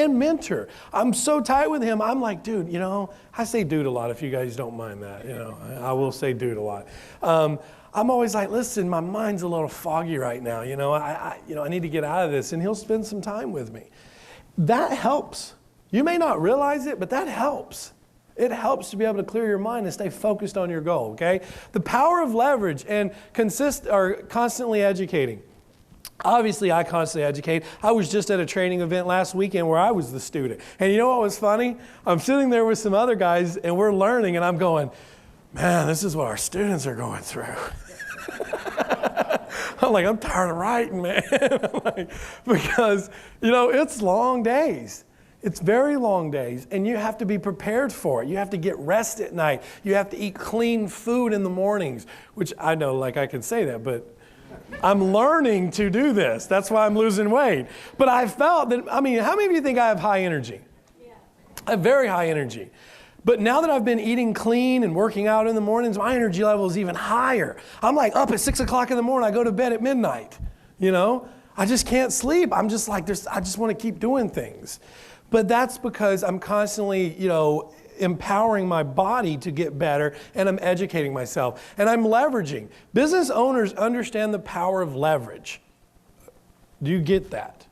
and mentor. I'm so tight with him. I'm like, dude, you know, I say dude a lot if you guys don't mind that. You know, I will say dude a lot. I'm always like, listen, my mind's a little foggy right now. You know, I need to get out of this. And he'll spend some time with me. That helps. You may not realize it, but that helps. It helps to be able to clear your mind and stay focused on your goal, okay? The power of leverage and constantly educating. Obviously, I constantly educate. I was just at a training event last weekend where I was the student. And you know what was funny? I'm sitting there with some other guys, and we're learning, and I'm going, man, this is what our students are going through. I'm like, I'm tired of writing, man. Because, you know, it's long days. It's very long days, and you have to be prepared for it. You have to get rest at night. You have to eat clean food in the mornings, which I know, like, I can say that, but I'm learning to do this. That's why I'm losing weight. But I felt that, I mean, how many of you think I have high energy? Yeah. I have very high energy. But now that I've been eating clean and working out in the mornings, my energy level is even higher. I'm like up at 6 o'clock in the morning. I go to bed at midnight, you know? I just can't sleep. I'm just like, I just want to keep doing things. But that's because I'm constantly, you know, empowering my body to get better, and I'm educating myself, and I'm leveraging. Business owners understand the power of leverage. Do you get that?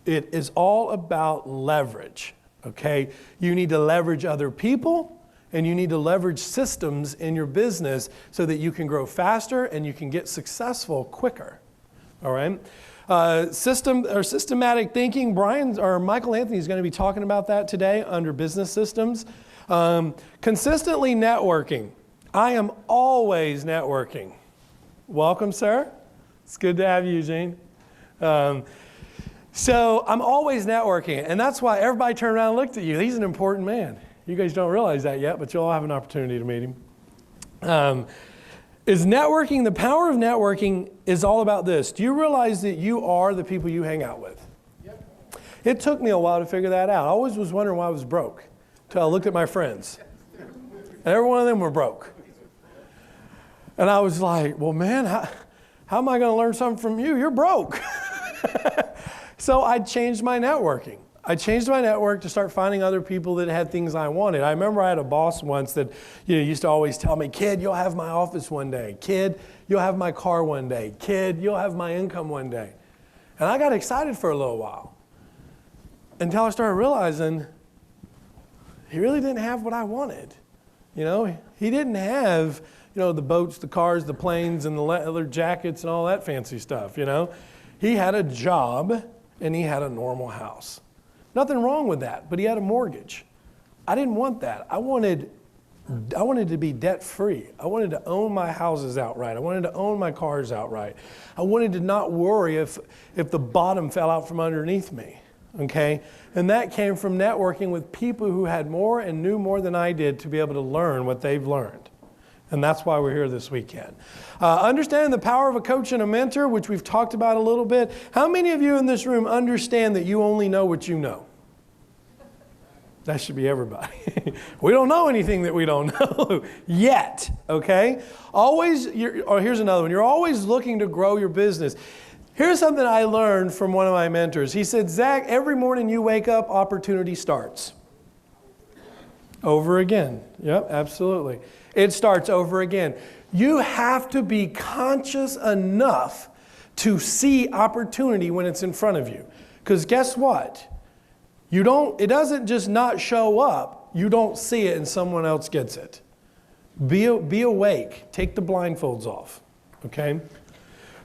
It is all about leverage, okay? You need to leverage other people, and you need to leverage systems in your business so that you can grow faster and you can get successful quicker, all right? Systematic thinking. Michael Anthony is going to be talking about that today under business systems. Consistently networking. I am always networking. Welcome, sir. It's good to have you, Eugene. So I'm always networking, and that's why everybody turned around and looked at you. He's an important man. You guys don't realize that yet, but you'll all have an opportunity to meet him. Is networking, the power of networking is all about this. Do you realize that you are the people you hang out with? Yep. It took me a while to figure that out. I always was wondering why I was broke until I looked at my friends. And every one of them were broke. And I was like, well, man, how am I going to learn something from you? You're broke. So I changed my networking. I changed my network to start finding other people that had things I wanted. I remember I had a boss once that used to always tell me, kid, you'll have my office one day. Kid, you'll have my car one day. Kid, you'll have my income one day. And I got excited for a little while until I started realizing he really didn't have what I wanted. You know, he didn't have, you know, the boats, the cars, the planes, and the leather jackets and all that fancy stuff, you know. He had a job and he had a normal house. Nothing wrong with that, but he had a mortgage. I didn't want that. I wanted to be debt-free. I wanted to own my houses outright. I wanted to own my cars outright. I wanted to not worry if the bottom fell out from underneath me, okay? And that came from networking with people who had more and knew more than I did to be able to learn what they've learned. And that's why we're here this weekend. Understanding the power of a coach and a mentor, which we've talked about a little bit. How many of you in this room understand that you only know what you know? That should be everybody. We don't know anything that we don't know yet, okay? Here's another one. You're always looking to grow your business. Here's something I learned from one of my mentors. He said, Zach, every morning you wake up, opportunity starts. Over again. Yep, absolutely. It starts over again. You have to be conscious enough to see opportunity when it's in front of you. Because guess what? It doesn't just not show up. You don't see it and someone else gets it. Be awake. Take the blindfolds off. Okay?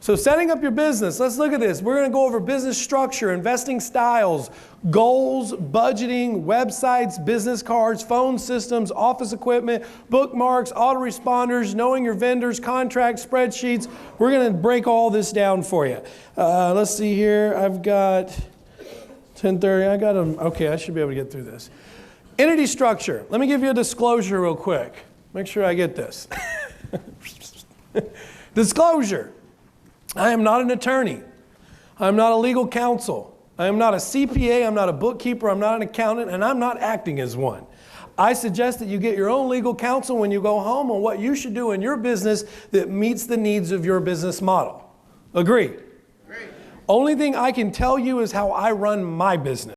So setting up your business, let's look at this. We're going to go over business structure, investing styles, goals, budgeting, websites, business cards, phone systems, office equipment, bookmarks, autoresponders, knowing your vendors, contracts, spreadsheets. We're going to break all this down for you. Let's see here. I've got 10:30. I got them. Okay, I should be able to get through this. Entity structure. Let me give you a disclosure real quick. Make sure I get this. Disclosure. I am not an attorney. I'm not a legal counsel. I am not a CPA. I'm not a bookkeeper. I'm not an accountant, and I'm not acting as one. I suggest that you get your own legal counsel when you go home on what you should do in your business that meets the needs of your business model. Agree? Only thing I can tell you is how I run my business.